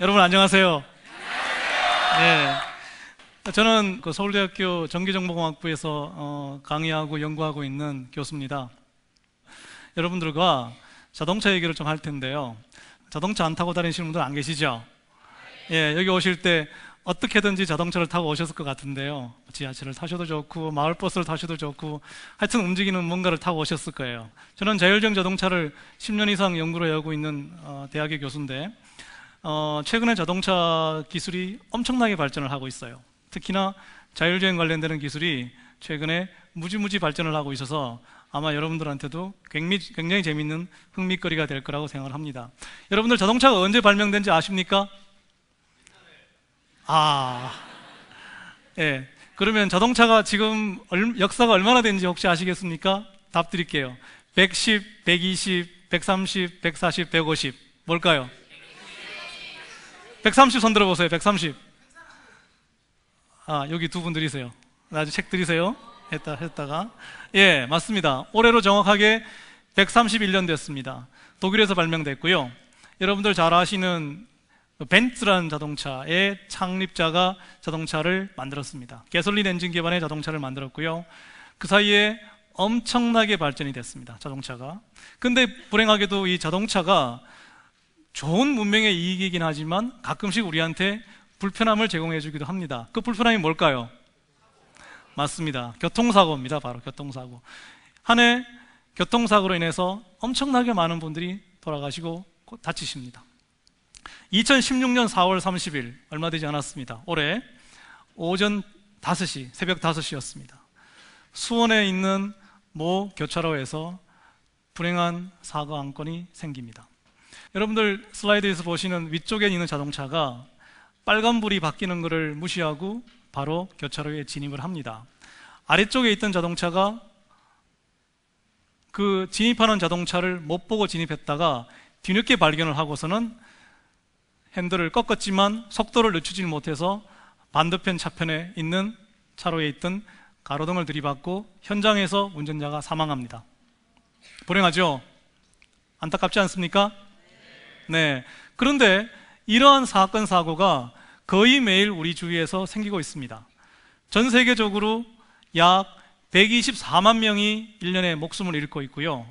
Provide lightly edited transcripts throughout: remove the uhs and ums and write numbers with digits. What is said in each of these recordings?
여러분 안녕하세요. 네, 저는 서울대학교 전기정보공학부에서 강의하고 연구하고 있는 교수입니다. 여러분들과 자동차 얘기를 좀 할 텐데요. 자동차 안 타고 다니시는 분들 안 계시죠? 예, 여기 오실 때 어떻게든지 자동차를 타고 오셨을 것 같은데요. 지하철을 타셔도 좋고 마을버스를 타셔도 좋고 하여튼 움직이는 뭔가를 타고 오셨을 거예요. 저는 자율주행 자동차를 10년 이상 연구를 하고 있는 대학의 교수인데 최근에 자동차 기술이 엄청나게 발전을 하고 있어요. 특히나 자율주행 관련되는 기술이 최근에 무지무지 발전을 하고 있어서 아마 여러분들한테도 굉장히 재밌는 흥미거리가 될 거라고 생각을 합니다. 여러분들 자동차가 언제 발명된지 아십니까? 예. 그러면 자동차가 지금 역사가 얼마나 된지 혹시 아시겠습니까? 답 드릴게요. 110, 120, 130, 140, 150 뭘까요? 130 손 들어보세요. 130. 여기 두 분 들이세요. 나중에 책 들이세요. 했다가. 예, 맞습니다. 올해로 정확하게 131년 됐습니다. 독일에서 발명됐고요. 여러분들 잘 아시는 벤츠라는 자동차의 창립자가 자동차를 만들었습니다. 가솔린 엔진 기반의 자동차를 만들었고요. 그 사이에 엄청나게 발전이 됐습니다. 자동차가. 근데 불행하게도 이 자동차가 좋은 문명의 이익이긴 하지만 가끔씩 우리한테 불편함을 제공해 주기도 합니다. 그 불편함이 뭘까요? 맞습니다. 교통사고입니다. 바로 교통사고. 한 해 교통사고로 인해서 엄청나게 많은 분들이 돌아가시고 다치십니다. 2016년 4월 30일 얼마 되지 않았습니다. 올해 오전 5시, 새벽 5시였습니다. 수원에 있는 모 교차로에서 불행한 사고 한 건이 생깁니다. 여러분들 슬라이드에서 보시는 위쪽에 있는 자동차가 빨간불이 바뀌는 것을 무시하고 바로 교차로에 진입을 합니다. 아래쪽에 있던 자동차가 그 진입하는 자동차를 못 보고 진입했다가 뒤늦게 발견을 하고서는 핸들을 꺾었지만 속도를 늦추지 못해서 반대편 차편에 있는 차로에 있던 가로등을 들이받고 현장에서 운전자가 사망합니다. 불행하죠? 안타깝지 않습니까? 네. 그런데 이러한 사건, 사고가 거의 매일 우리 주위에서 생기고 있습니다. 전 세계적으로 약 124만 명이 1년에 목숨을 잃고 있고요.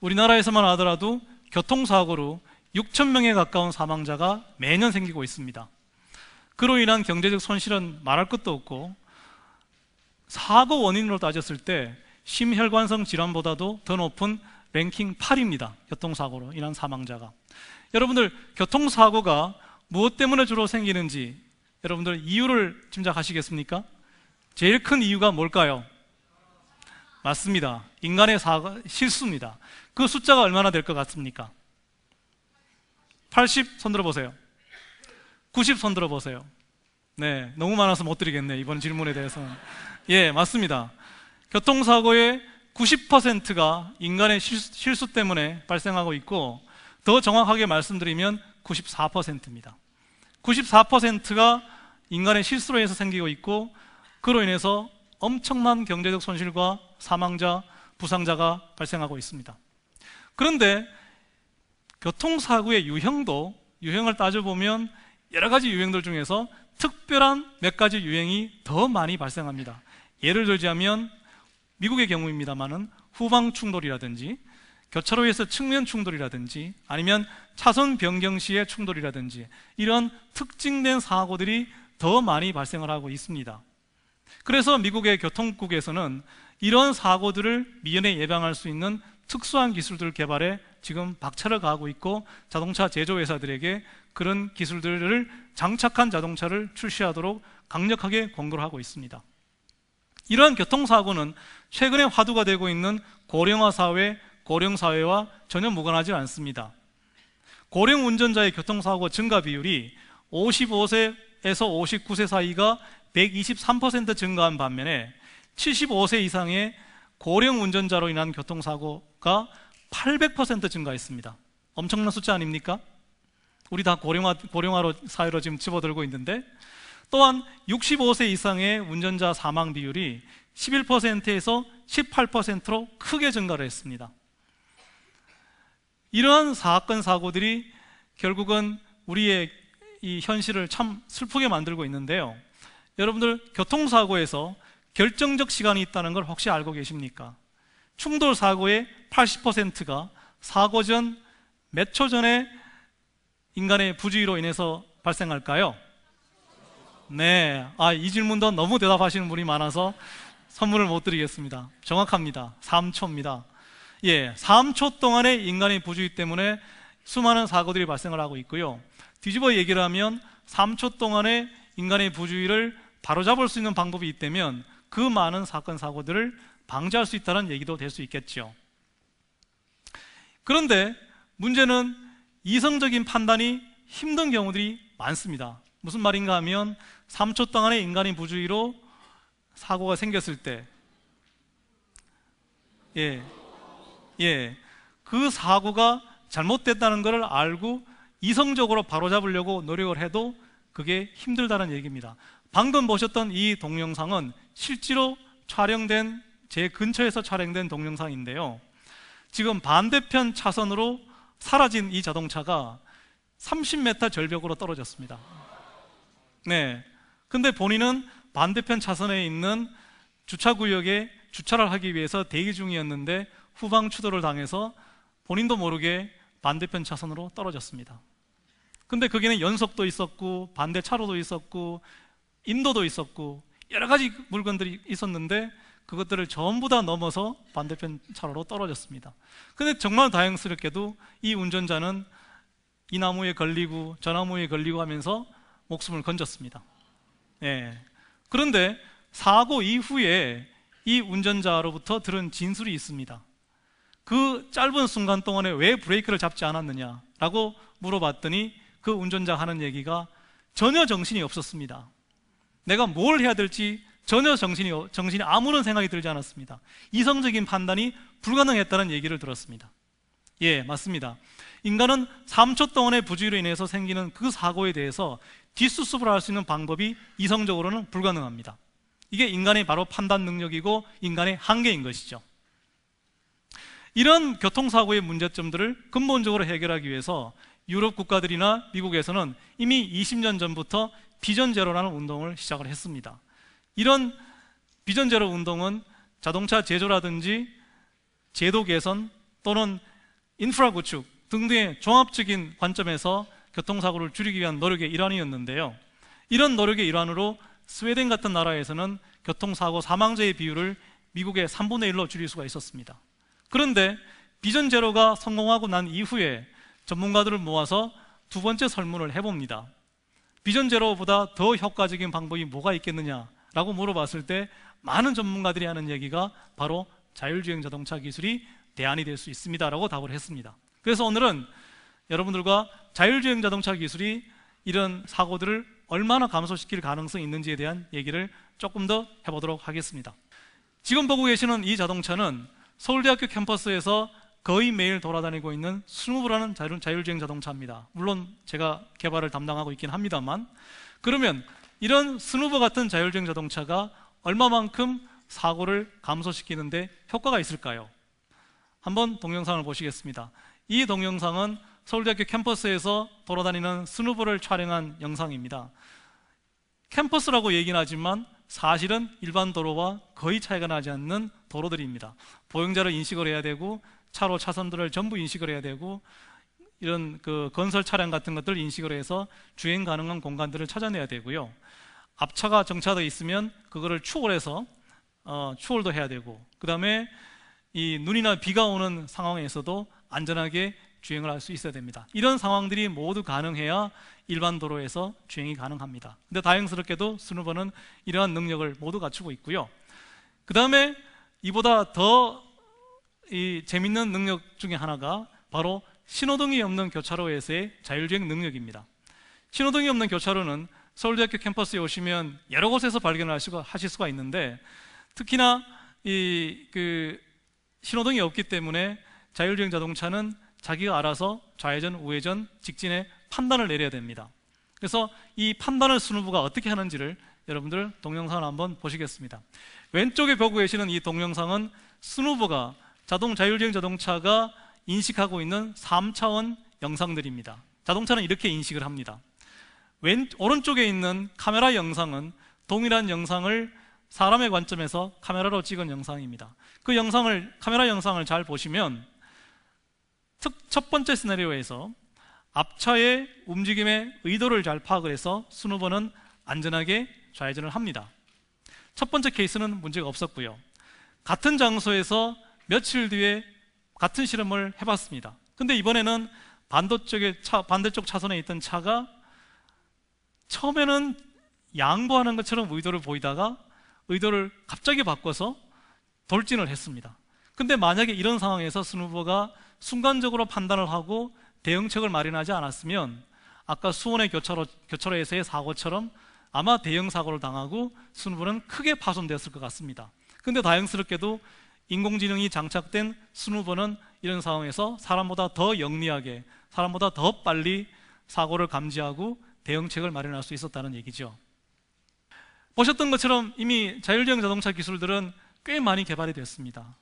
우리나라에서만 하더라도 교통사고로 6천 명에 가까운 사망자가 매년 생기고 있습니다. 그로 인한 경제적 손실은 말할 것도 없고 사고 원인으로 따졌을 때 심혈관성 질환보다도 더 높은 랭킹 8입니다. 교통사고로 인한 사망자가. 여러분들 교통사고가 무엇 때문에 주로 생기는지 여러분들 이유를 짐작하시겠습니까? 제일 큰 이유가 뭘까요? 맞습니다. 인간의 실수입니다. 그 숫자가 얼마나 될 것 같습니까? 80 손 들어보세요. 90 손 들어보세요. 네, 너무 많아서 못 드리겠네, 이번 질문에 대해서는. 예, 맞습니다. 교통사고의 90%가 인간의 실수 때문에 발생하고 있고 더 정확하게 말씀드리면 94%입니다. 94%가 인간의 실수로 해서 생기고 있고 그로 인해서 엄청난 경제적 손실과 사망자, 부상자가 발생하고 있습니다. 그런데 교통사고의 유형을 따져보면 여러 가지 유형들 중에서 특별한 몇 가지 유형이 더 많이 발생합니다. 예를 들자면 미국의 경우입니다만은 후방 충돌이라든지 교차로에서 측면 충돌이라든지 아니면 차선 변경 시의 충돌이라든지 이런 특징된 사고들이 더 많이 발생을 하고 있습니다. 그래서 미국의 교통국에서는 이런 사고들을 미연에 예방할 수 있는 특수한 기술들 개발에 지금 박차를 가하고 있고 자동차 제조회사들에게 그런 기술들을 장착한 자동차를 출시하도록 강력하게 권고를 하고 있습니다. 이러한 교통사고는 최근에 화두가 되고 있는 고령화 사회, 고령사회와 전혀 무관하지 않습니다. 고령 운전자의 교통사고 증가 비율이 55세에서 59세 사이가 123% 증가한 반면에 75세 이상의 고령 운전자로 인한 교통사고가 800% 증가했습니다. 엄청난 숫자 아닙니까? 우리 다 고령화로 사회로 지금 집어들고 있는데 또한 65세 이상의 운전자 사망 비율이 11%에서 18%로 크게 증가를 했습니다. 이러한 사건, 사고들이 결국은 우리의 이 현실을 참 슬프게 만들고 있는데요. 여러분들 교통사고에서 결정적 시간이 있다는 걸 혹시 알고 계십니까? 충돌 사고의 80%가 사고 전 몇 초 전에 인간의 부주의로 인해서 발생할까요? 네, 이 질문도 너무 대답하시는 분이 많아서 선물을 못 드리겠습니다. 정확합니다. 3초입니다. 예, 3초 동안의 인간의 부주의 때문에 수많은 사고들이 발생을 하고 있고요. 뒤집어 얘기를 하면 3초 동안의 인간의 부주의를 바로잡을 수 있는 방법이 있다면 그 많은 사건, 사고들을 방지할 수 있다는 얘기도 될 수 있겠죠. 그런데 문제는 이성적인 판단이 힘든 경우들이 많습니다. 무슨 말인가 하면 3초 동안의 인간의 부주의로 사고가 생겼을 때 그 사고가 잘못됐다는 것을 알고 이성적으로 바로잡으려고 노력을 해도 그게 힘들다는 얘기입니다. 방금 보셨던 이 동영상은 실제로 촬영된, 제 근처에서 촬영된 동영상인데요. 지금 반대편 차선으로 사라진 이 자동차가 30m 절벽으로 떨어졌습니다. 네. 근데 본인은 반대편 차선에 있는 주차구역에 주차를 하기 위해서 대기 중이었는데 후방 추돌을 당해서 본인도 모르게 반대편 차선으로 떨어졌습니다. 근데 거기는 연석도 있었고 반대 차로도 있었고 인도도 있었고 여러 가지 물건들이 있었는데 그것들을 전부 다 넘어서 반대편 차로로 떨어졌습니다. 근데 정말 다행스럽게도 이 운전자는 이 나무에 걸리고 저 나무에 걸리고 하면서 목숨을 건졌습니다. 그런데 사고 이후에 이 운전자로부터 들은 진술이 있습니다. 그 짧은 순간 동안에 왜 브레이크를 잡지 않았느냐라고 물어봤더니 그 운전자가 하는 얘기가 전혀 정신이 없었습니다. 내가 뭘 해야 될지 전혀 정신이 아무런 생각이 들지 않았습니다. 이성적인 판단이 불가능했다는 얘기를 들었습니다. 예, 맞습니다. 인간은 3초 동안의 부주의로 인해서 생기는 그 사고에 대해서 뒷수습을 할 수 있는 방법이 이성적으로는 불가능합니다. 이게 인간의 바로 판단 능력이고 인간의 한계인 것이죠. 이런 교통사고의 문제점들을 근본적으로 해결하기 위해서 유럽 국가들이나 미국에서는 이미 20년 전부터 비전 제로라는 운동을 시작을 했습니다. 이런 비전 제로 운동은 자동차 제조라든지 제도 개선 또는 인프라 구축 등등의 종합적인 관점에서 교통사고를 줄이기 위한 노력의 일환이었는데요. 이런 노력의 일환으로 스웨덴 같은 나라에서는 교통사고 사망자의 비율을 미국의 3분의 1로 줄일 수가 있었습니다. 그런데 비전 제로가 성공하고 난 이후에 전문가들을 모아서 두 번째 설문을 해봅니다. 비전 제로보다 더 효과적인 방법이 뭐가 있겠느냐라고 물어봤을 때 많은 전문가들이 하는 얘기가 바로 자율주행 자동차 기술이 대안이 될 수 있습니다라고 답을 했습니다. 그래서 오늘은 여러분들과 자율주행 자동차 기술이 이런 사고들을 얼마나 감소시킬 가능성이 있는지에 대한 얘기를 조금 더 해보도록 하겠습니다. 지금 보고 계시는 이 자동차는 서울대학교 캠퍼스에서 거의 매일 돌아다니고 있는 스누브라는 자율주행 자동차입니다. 물론 제가 개발을 담당하고 있긴 합니다만, 그러면 이런 스누브 같은 자율주행 자동차가 얼마만큼 사고를 감소시키는데 효과가 있을까요? 한번 동영상을 보시겠습니다. 이 동영상은 서울대학교 캠퍼스에서 돌아다니는 스누브를 촬영한 영상입니다. 캠퍼스라고 얘기는 하지만 사실은 일반 도로와 거의 차이가 나지 않는 도로들입니다. 보행자를 인식을 해야 되고 차로 차선들을 전부 인식을 해야 되고 이런 그 건설 차량 같은 것들 인식을 해서 주행 가능한 공간들을 찾아내야 되고요. 앞차가 정차되어 있으면 그거를 추월해서 추월도 해야 되고, 그 다음에 이 눈이나 비가 오는 상황에서도 안전하게 주행을 할 수 있어야 됩니다. 이런 상황들이 모두 가능해야 일반 도로에서 주행이 가능합니다. 근데 다행스럽게도 스누버는 이러한 능력을 모두 갖추고 있고요. 그 다음에 이보다 더 재밌는 능력 중에 하나가 바로 신호등이 없는 교차로에서의 자율주행 능력입니다. 신호등이 없는 교차로는 서울대학교 캠퍼스에 오시면 여러 곳에서 발견을 하실 수가 있는데, 특히나 신호등이 없기 때문에 자율주행 자동차는 자기가 알아서 좌회전, 우회전, 직진의 판단을 내려야 됩니다. 그래서 이 판단을 스누브가 어떻게 하는지를 여러분들 동영상을 한번 보시겠습니다. 왼쪽에 보고 계시는 이 동영상은 스누브가 자율주행 자동차가 인식하고 있는 3차원 영상들입니다. 자동차는 이렇게 인식을 합니다. 오른쪽에 있는 카메라 영상은 동일한 영상을 사람의 관점에서 카메라로 찍은 영상입니다. 그 카메라 영상을 잘 보시면 첫 번째 시나리오에서 앞차의 움직임의 의도를 잘 파악을 해서 순 후보는 안전하게 좌회전을 합니다. 첫 번째 케이스는 문제가 없었고요. 같은 장소에서 며칠 뒤에 같은 실험을 해봤습니다. 근데 이번에는 반대쪽 차선에 있던 차가 처음에는 양보하는 것처럼 의도를 보이다가 의도를 갑자기 바꿔서 돌진을 했습니다. 근데 만약에 이런 상황에서 순 후보가 순간적으로 판단을 하고 대응책을 마련하지 않았으면 아까 수원의 교차로에서의 사고처럼 아마 대형 사고를 당하고 순 후보는 크게 파손되었을 것 같습니다. 근데 다행스럽게도 인공지능이 장착된 순 후보는 이런 상황에서 사람보다 더 영리하게, 사람보다 더 빨리 사고를 감지하고 대응책을 마련할 수 있었다는 얘기죠. 보셨던 것처럼 이미 자율주행 자동차 기술들은 꽤 많이 개발이 됐습니다.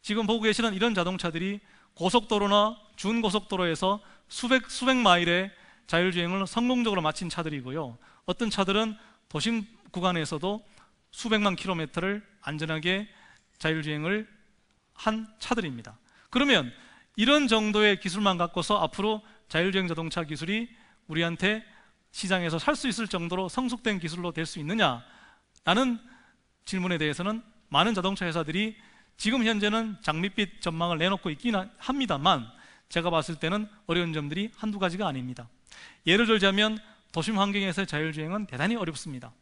지금 보고 계시는 이런 자동차들이 고속도로나 준고속도로에서 수백 마일의 자율주행을 성공적으로 마친 차들이고요. 어떤 차들은 도심 구간에서도 수백만 킬로미터를 안전하게 자율주행을 한 차들입니다. 그러면 이런 정도의 기술만 갖고서 앞으로 자율주행 자동차 기술이 우리한테 시장에서 살 수 있을 정도로 성숙된 기술로 될 수 있느냐라는 질문에 대해서는 많은 자동차 회사들이 지금 현재는 장밋빛 전망을 내놓고 있긴 합니다만 제가 봤을 때는 어려운 점들이 한두 가지가 아닙니다. 예를 들자면 도심 환경에서의 자율주행은 대단히 어렵습니다.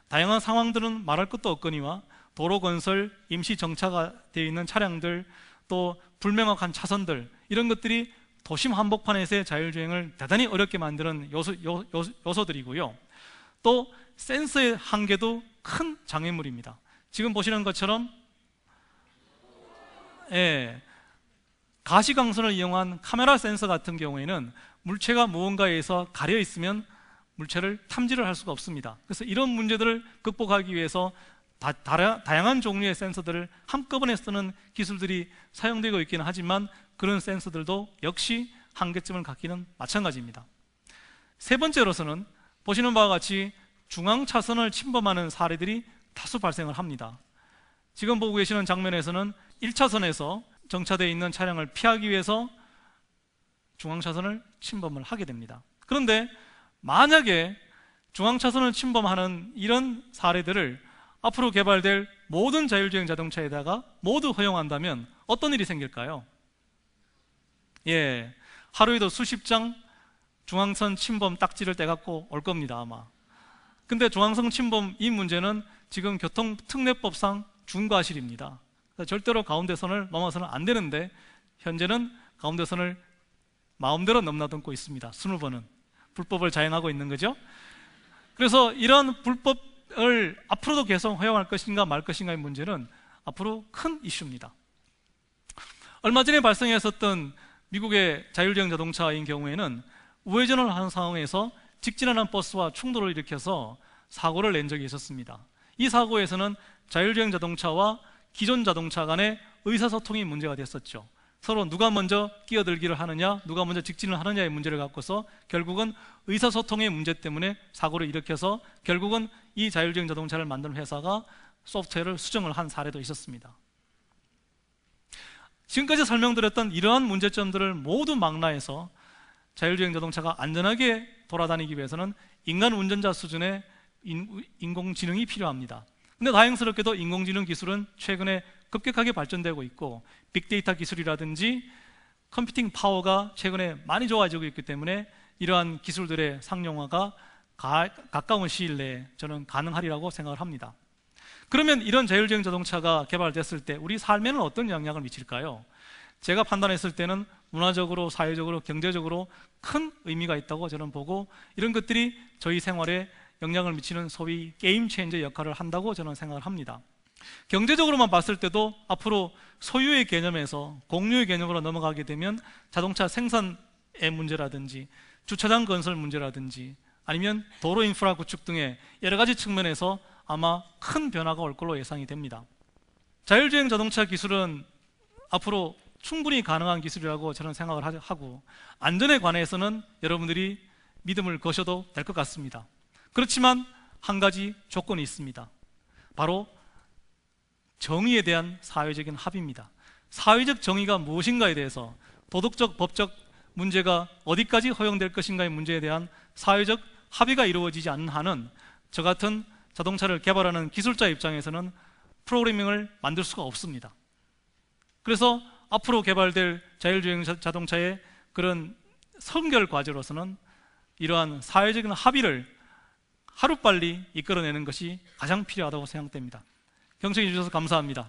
다양한 상황들은 말할 것도 없거니와 도로 건설, 임시 정차가 되어 있는 차량들, 또 불명확한 차선들, 이런 것들이 도심 한복판에서의 자율주행을 대단히 어렵게 만드는 요소들이고요. 또 센서의 한계도 큰 장애물입니다. 지금 보시는 것처럼 가시광선을 이용한 카메라 센서 같은 경우에는 물체가 무언가에서 가려 있으면 물체를 탐지를 할 수가 없습니다. 그래서 이런 문제들을 극복하기 위해서 다양한 종류의 센서들을 한꺼번에 쓰는 기술들이 사용되고 있기는 하지만 그런 센서들도 역시 한계점을 갖기는 마찬가지입니다. 세 번째로서는 보시는 바와 같이 중앙 차선을 침범하는 사례들이 다수 발생을 합니다. 지금 보고 계시는 장면에서는 1차선에서 정차되어 있는 차량을 피하기 위해서 중앙 차선을 침범을 하게 됩니다. 그런데 만약에 중앙 차선을 침범하는 이런 사례들을 앞으로 개발될 모든 자율주행 자동차에다가 모두 허용한다면 어떤 일이 생길까요? 하루에도 수십 장 중앙선 침범 딱지를 떼갖고 올 겁니다, 아마. 근데 중앙선 침범 이 문제는 지금 교통특례법상 중과실입니다. 절대로 가운데선을 넘어서는 안 되는데 현재는 가운데선을 마음대로 넘나듬고 있습니다. 순 후보는 불법을 자행하고 있는 거죠. 그래서 이런 불법을 앞으로도 계속 허용할 것인가 말 것인가의 문제는 앞으로 큰 이슈입니다. 얼마 전에 발생했었던 미국의 자율주행 자동차인 경우에는 우회전을 하는 상황에서 직진하는 버스와 충돌을 일으켜서 사고를 낸 적이 있었습니다. 이 사고에서는 자율주행 자동차와 기존 자동차 간의 의사소통이 문제가 됐었죠. 서로 누가 먼저 끼어들기를 하느냐, 누가 먼저 직진을 하느냐의 문제를 갖고서 결국은 의사소통의 문제 때문에 사고를 일으켜서 결국은 이 자율주행 자동차를 만드는 회사가 소프트웨어를 수정을 한 사례도 있었습니다. 지금까지 설명드렸던 이러한 문제점들을 모두 망라해서 자율주행 자동차가 안전하게 돌아다니기 위해서는 인간 운전자 수준의 인공지능이 필요합니다. 근데 다행스럽게도 인공지능 기술은 최근에 급격하게 발전되고 있고 빅데이터 기술이라든지 컴퓨팅 파워가 최근에 많이 좋아지고 있기 때문에 이러한 기술들의 상용화가 가까운 시일 내에 저는 가능하리라고 생각을 합니다. 그러면 이런 자율주행 자동차가 개발됐을 때 우리 삶에는 어떤 영향을 미칠까요? 제가 판단했을 때는 문화적으로, 사회적으로, 경제적으로 큰 의미가 있다고 저는 보고 이런 것들이 저희 생활에 영향을 미치는 소위 게임 체인저 역할을 한다고 저는 생각을 합니다. 경제적으로만 봤을 때도 앞으로 소유의 개념에서 공유의 개념으로 넘어가게 되면 자동차 생산의 문제라든지 주차장 건설 문제라든지 아니면 도로 인프라 구축 등의 여러 가지 측면에서 아마 큰 변화가 올 걸로 예상이 됩니다. 자율주행 자동차 기술은 앞으로 충분히 가능한 기술이라고 저는 생각을 하고 안전에 관해서는 여러분들이 믿음을 거셔도 될 것 같습니다. 그렇지만 한 가지 조건이 있습니다. 바로 정의에 대한 사회적인 합의입니다. 사회적 정의가 무엇인가에 대해서, 도덕적, 법적 문제가 어디까지 허용될 것인가의 문제에 대한 사회적 합의가 이루어지지 않는 한은 저 같은 자동차를 개발하는 기술자 입장에서는 프로그래밍을 만들 수가 없습니다. 그래서 앞으로 개발될 자율주행 자동차의 그런 선결 과제로서는 이러한 사회적인 합의를 하루빨리 이끌어내는 것이 가장 필요하다고 생각됩니다. 경청해 주셔서 감사합니다.